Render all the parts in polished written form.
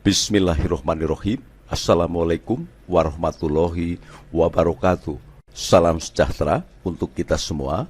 Bismillahirrohmanirrohim. Assalamualaikum warahmatullahi wabarakatuh. Salam sejahtera untuk kita semua.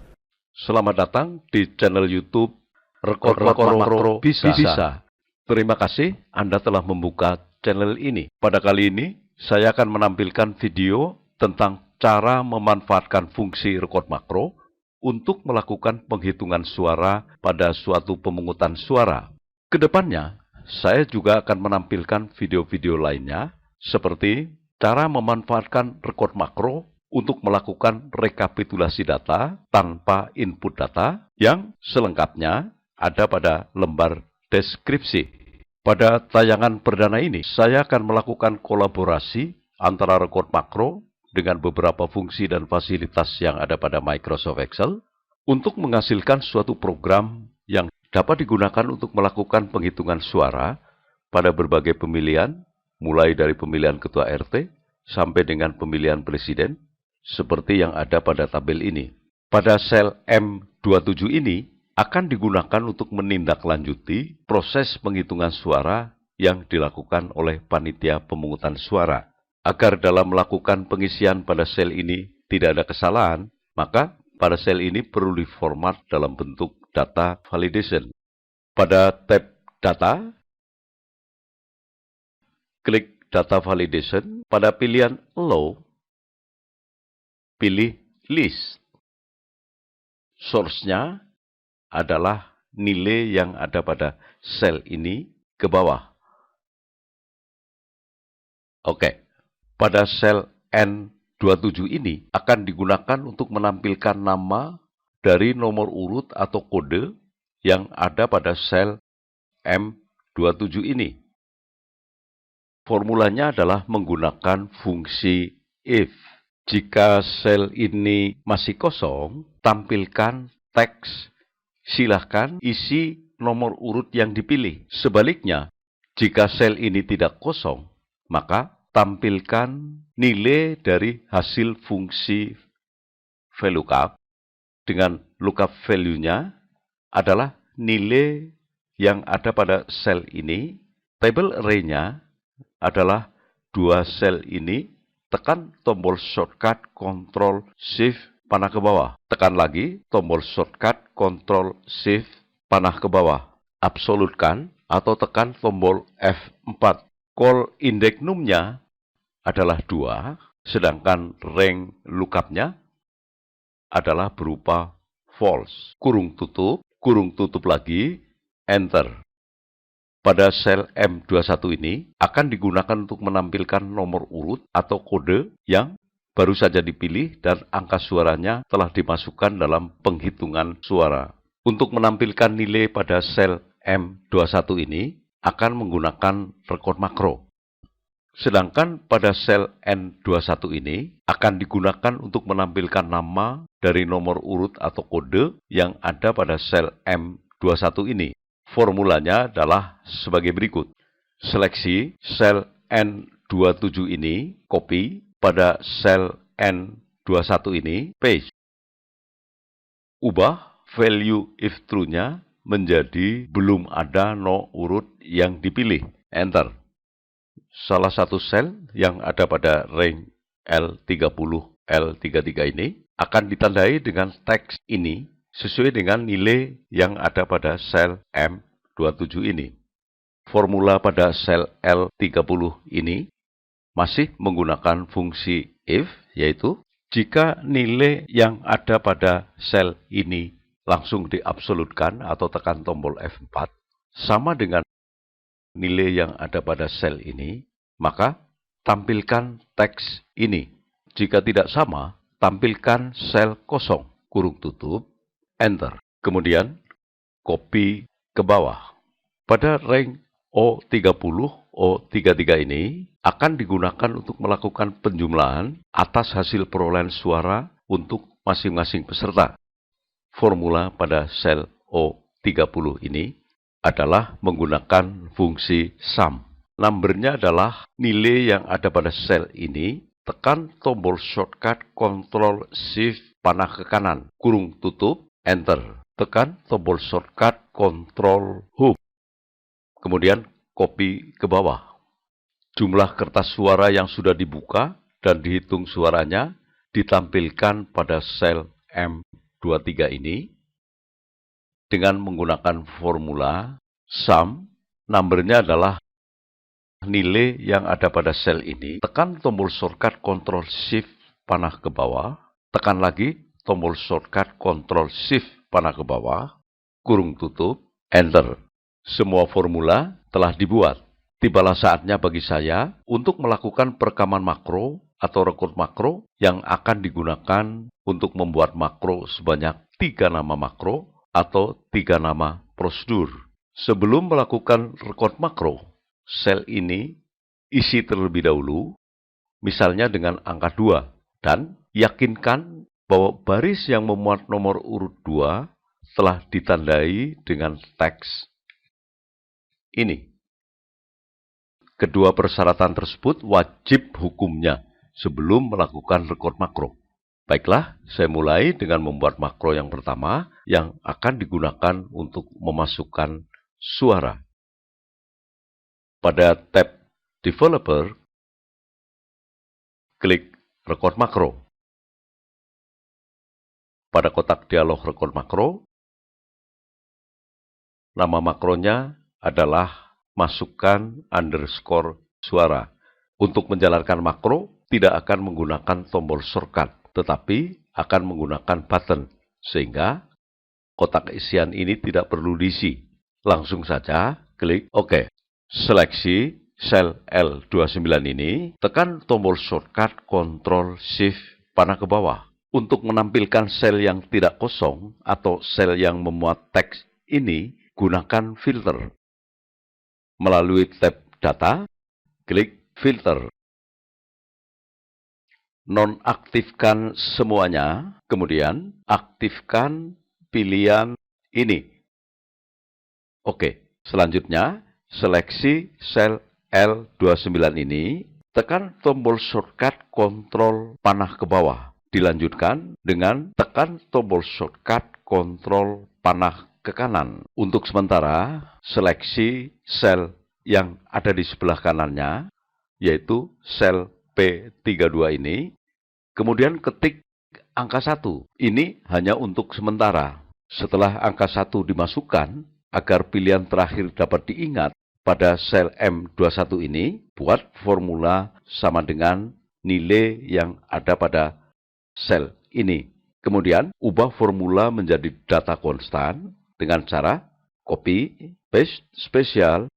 Selamat datang di channel YouTube Rekod Makro Bisa. Terima kasih Anda telah membuka channel ini. Pada kali ini, saya akan menampilkan video tentang cara memanfaatkan fungsi rekod makro untuk melakukan penghitungan suara pada suatu pemungutan suara. Kedepannya, saya juga akan menampilkan video-video lainnya, seperti cara memanfaatkan rekod makro untuk melakukan rekapitulasi data tanpa input data yang selengkapnya ada pada lembar deskripsi. Pada tayangan perdana ini, saya akan melakukan kolaborasi antara rekod makro dengan beberapa fungsi dan fasilitas yang ada pada Microsoft Excel untuk menghasilkan suatu program yang dapat digunakan untuk melakukan penghitungan suara pada berbagai pemilihan, mulai dari pemilihan ketua RT sampai dengan pemilihan presiden, seperti yang ada pada tabel ini. Pada sel M27 ini akan digunakan untuk menindaklanjuti proses penghitungan suara yang dilakukan oleh panitia pemungutan suara. Agar dalam melakukan pengisian pada sel ini tidak ada kesalahan, maka pada sel ini perlu diformat dalam bentuk data validation. Pada tab data, klik data validation. Pada pilihan allow, pilih list. Source-nya adalah nilai yang ada pada sel ini ke bawah. Oke, pada sel N27 ini akan digunakan untuk menampilkan nama dari nomor urut atau kode yang ada pada sel M27 ini. Formulanya adalah menggunakan fungsi if. Jika sel ini masih kosong, tampilkan teks. Silahkan isi nomor urut yang dipilih. Sebaliknya, jika sel ini tidak kosong, maka tampilkan nilai dari hasil fungsi VLOOKUP dengan lookup value-nya adalah nilai yang ada pada sel ini. Table array-nya adalah dua sel ini. Tekan tombol shortcut Ctrl Shift panah ke bawah. Tekan lagi tombol shortcut Ctrl Shift panah ke bawah. Absolutkan atau tekan tombol F4. Call index num-nya adalah 2, sedangkan rank lookup-nya adalah berupa false. Kurung tutup lagi, enter. Pada sel M21 ini akan digunakan untuk menampilkan nomor urut atau kode yang baru saja dipilih dan angka suaranya telah dimasukkan dalam penghitungan suara. Untuk menampilkan nilai pada sel M21 ini akan menggunakan rekod makro. Sedangkan pada sel N21 ini akan digunakan untuk menampilkan nama dari nomor urut atau kode yang ada pada sel M21 ini. Formulanya adalah sebagai berikut. Seleksi sel N27 ini, copy. Pada sel N21 ini, paste. Ubah value if true-nya menjadi belum ada no urut yang dipilih. Enter. Salah satu sel yang ada pada range L30, L33 ini akan ditandai dengan teks ini sesuai dengan nilai yang ada pada sel M27 ini. Formula pada sel L30 ini masih menggunakan fungsi if, yaitu jika nilai yang ada pada sel ini langsung diabsolutkan atau tekan tombol F4 sama dengan nilai yang ada pada sel ini, maka tampilkan teks ini. Jika tidak sama, tampilkan sel kosong, kurung tutup, enter. Kemudian, copy ke bawah. Pada rank O30, O33 ini akan digunakan untuk melakukan penjumlahan atas hasil perolehan suara untuk masing-masing peserta. Formula pada sel O30 ini adalah menggunakan fungsi sum. Number-nya adalah nilai yang ada pada sel ini. Tekan tombol shortcut Ctrl Shift panah ke kanan, kurung tutup, enter. Tekan tombol shortcut Ctrl Hub. Kemudian copy ke bawah. Jumlah kertas suara yang sudah dibuka dan dihitung suaranya ditampilkan pada sel M23 ini dengan menggunakan formula sum. Numbernya adalah nilai yang ada pada sel ini. Tekan tombol shortcut Ctrl Shift panah ke bawah. Tekan lagi tombol shortcut Ctrl Shift panah ke bawah. Kurung tutup. Enter. Semua formula telah dibuat. Tibalah saatnya bagi saya untuk melakukan perekaman makro atau rekod makro yang akan digunakan untuk membuat makro sebanyak 3 nama makro atau 3 nama prosedur. Sebelum melakukan rekod makro, sel ini isi terlebih dahulu, misalnya dengan angka 2, dan yakinkan bahwa baris yang memuat nomor urut 2 telah ditandai dengan teks ini. Kedua persyaratan tersebut wajib hukumnya sebelum melakukan rekod makro. Baiklah, saya mulai dengan membuat makro yang pertama yang akan digunakan untuk memasukkan suara. Pada tab Developer, klik rekod makro. Pada kotak dialog rekod makro, nama makronya adalah masukkan underscore suara. Untuk menjalankan makro, tidak akan menggunakan tombol shortcut, tetapi akan menggunakan button, sehingga kotak isian ini tidak perlu diisi. Langsung saja klik OK. Seleksi sel L29 ini, tekan tombol shortcut Ctrl Shift panah ke bawah. Untuk menampilkan sel yang tidak kosong atau sel yang memuat teks ini, gunakan filter. Melalui tab Data, klik Filter. Nonaktifkan semuanya, kemudian aktifkan pilihan ini. Oke, selanjutnya seleksi sel L29 ini, tekan tombol shortcut Ctrl panah ke bawah. Dilanjutkan dengan tekan tombol shortcut Ctrl panah ke kanan. Untuk sementara, seleksi sel yang ada di sebelah kanannya, yaitu sel P32 ini, kemudian ketik angka 1. Ini hanya untuk sementara. Setelah angka 1 dimasukkan, agar pilihan terakhir dapat diingat, pada sel M21 ini, buat formula sama dengan nilai yang ada pada sel ini. Kemudian, ubah formula menjadi data konstan dengan cara copy, paste, spesial,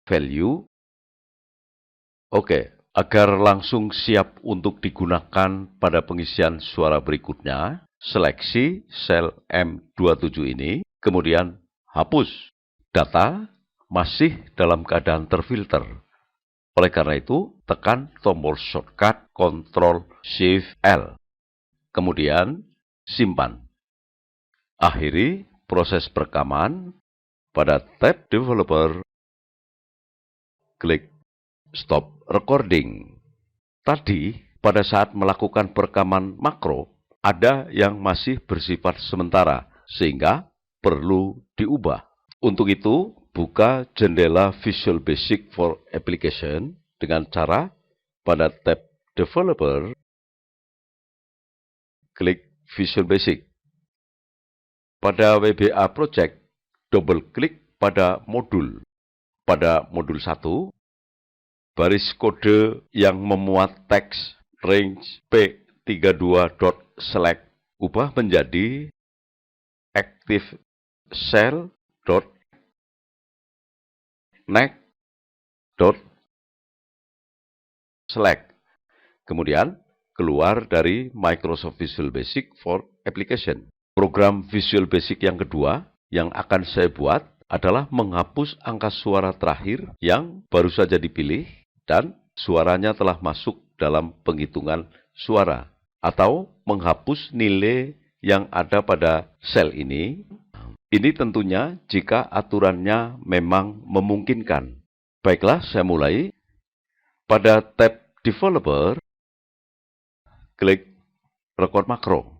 value. Oke, agar langsung siap untuk digunakan pada pengisian suara berikutnya, seleksi sel M27 ini, kemudian hapus. Data masih dalam keadaan terfilter. Oleh karena itu, tekan tombol shortcut Ctrl Shift L. Kemudian, simpan. Akhiri proses perekaman. Pada tab Developer, klik Stop Recording. Tadi, pada saat melakukan perekaman makro, ada yang masih bersifat sementara, sehingga perlu diubah. Untuk itu, buka jendela Visual Basic for Application dengan cara pada tab Developer, klik Visual Basic. Pada VBA Project, double-klik pada modul. Pada modul 1, baris kode yang memuat teks range P32.select ubah menjadi active-cell.next.select. Kemudian, keluar dari Microsoft Visual Basic for Application. Program Visual Basic yang kedua yang akan saya buat adalah menghapus angka suara terakhir yang baru saja dipilih dan suaranya telah masuk dalam penghitungan suara, atau menghapus nilai yang ada pada sel ini. Ini tentunya jika aturannya memang memungkinkan. Baiklah, saya mulai. Pada tab Developer, klik Rekod Makro.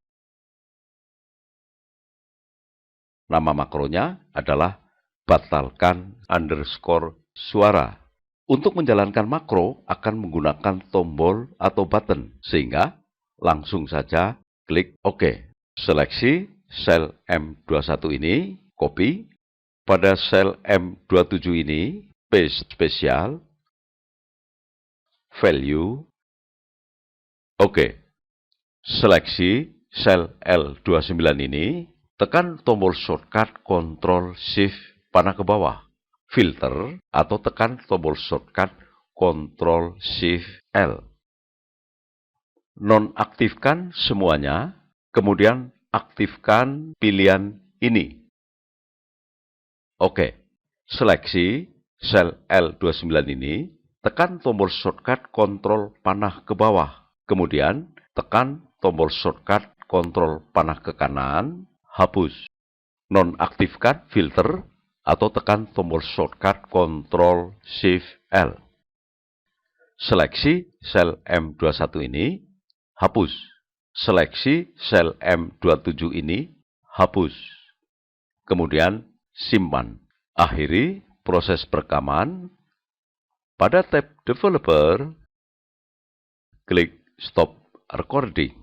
Nama makronya adalah batalkan underscore suara. Untuk menjalankan makro akan menggunakan tombol atau button, sehingga langsung saja klik OK. Seleksi sel M21 ini, copy. Pada sel M27 ini, paste spesial, value, OK. Seleksi sel L29 ini, tekan tombol shortcut Ctrl Shift panah ke bawah, filter, atau tekan tombol shortcut Ctrl Shift L. Nonaktifkan semuanya, kemudian aktifkan pilihan ini. Oke, seleksi sel L29 ini, tekan tombol shortcut Ctrl panah ke bawah, kemudian tekan tombol shortcut Ctrl panah ke kanan, hapus. Nonaktifkan filter, atau tekan tombol shortcut Ctrl Shift L. Seleksi sel M21 ini, hapus. Seleksi sel M27 ini, hapus. Kemudian simpan. Akhiri proses perekaman. Pada tab Developer, klik Stop Recording.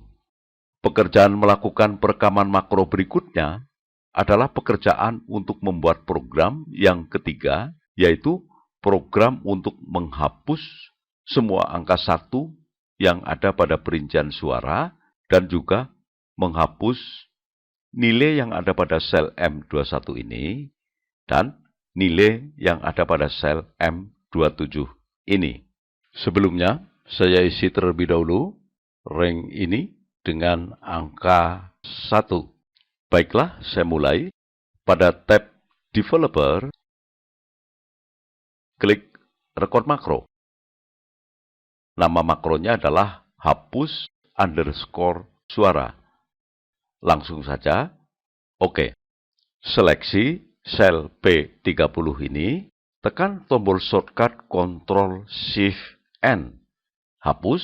Pekerjaan melakukan perekaman makro berikutnya adalah pekerjaan untuk membuat program yang ketiga, yaitu program untuk menghapus semua angka 1 yang ada pada perincian suara dan juga menghapus nilai yang ada pada sel M21 ini dan nilai yang ada pada sel M27 ini. Sebelumnya, saya isi terlebih dahulu rank ini dengan angka 1. Baiklah, saya mulai. Pada tab Developer, klik Record Makro. Nama makronya adalah hapus underscore suara. Langsung saja, OK. Seleksi sel P30 ini, tekan tombol shortcut Ctrl Shift N. Hapus,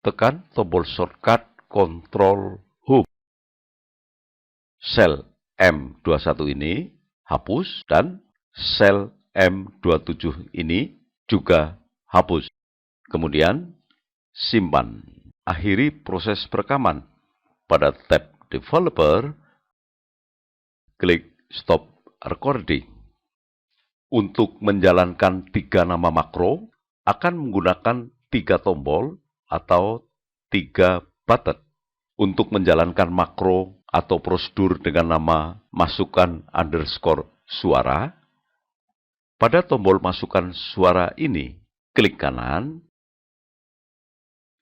tekan tombol shortcut Ctrl Hub. Sel M21 ini hapus dan sel M27 ini juga hapus. Kemudian simpan. Akhiri proses perekaman. Pada tab Developer, klik Stop Recording. Untuk menjalankan 3 nama makro, akan menggunakan 3 tombol atau 3 button. Untuk menjalankan makro atau prosedur dengan nama masukkan underscore suara, pada tombol masukkan suara ini, klik kanan,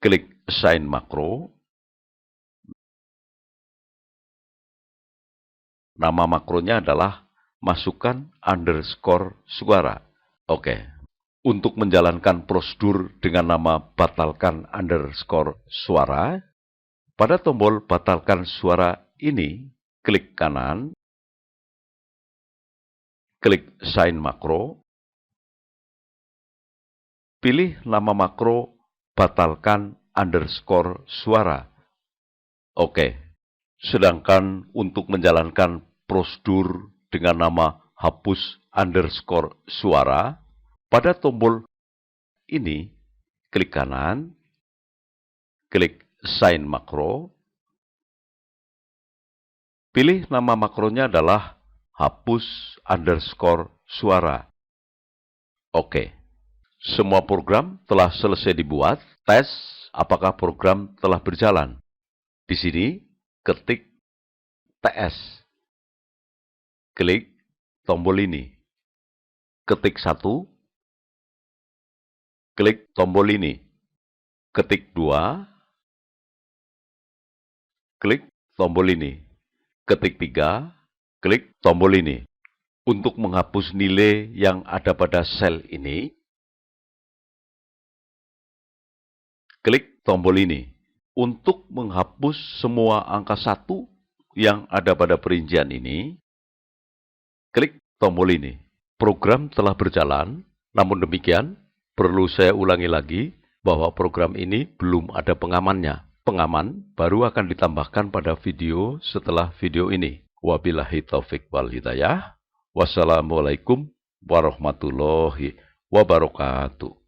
klik Assign Makro. Nama makronya adalah masukkan underscore suara. Oke. Untuk menjalankan prosedur dengan nama batalkan underscore suara, pada tombol batalkan suara ini, klik kanan, klik Assign Makro, pilih nama makro batalkan underscore suara. Oke. Sedangkan untuk menjalankan prosedur dengan nama hapus underscore suara, pada tombol ini, klik kanan, klik Assign Makro, pilih nama makronya adalah hapus underscore suara. Oke. Semua program telah selesai dibuat. Tes apakah program telah berjalan. Di sini, ketik TS. Klik tombol ini. Ketik 1. Klik tombol ini. Ketik 2. Klik tombol ini. Ketik 3. Klik tombol ini. Untuk menghapus nilai yang ada pada sel ini, klik tombol ini. Untuk menghapus semua angka 1 yang ada pada perincian ini, klik tombol ini. Program telah berjalan, namun demikian, perlu saya ulangi lagi bahwa program ini belum ada pengamannya. Pengaman baru akan ditambahkan pada video setelah video ini. Wabillahi taufik wal hidayah. Wassalamualaikum warahmatullahi wabarakatuh.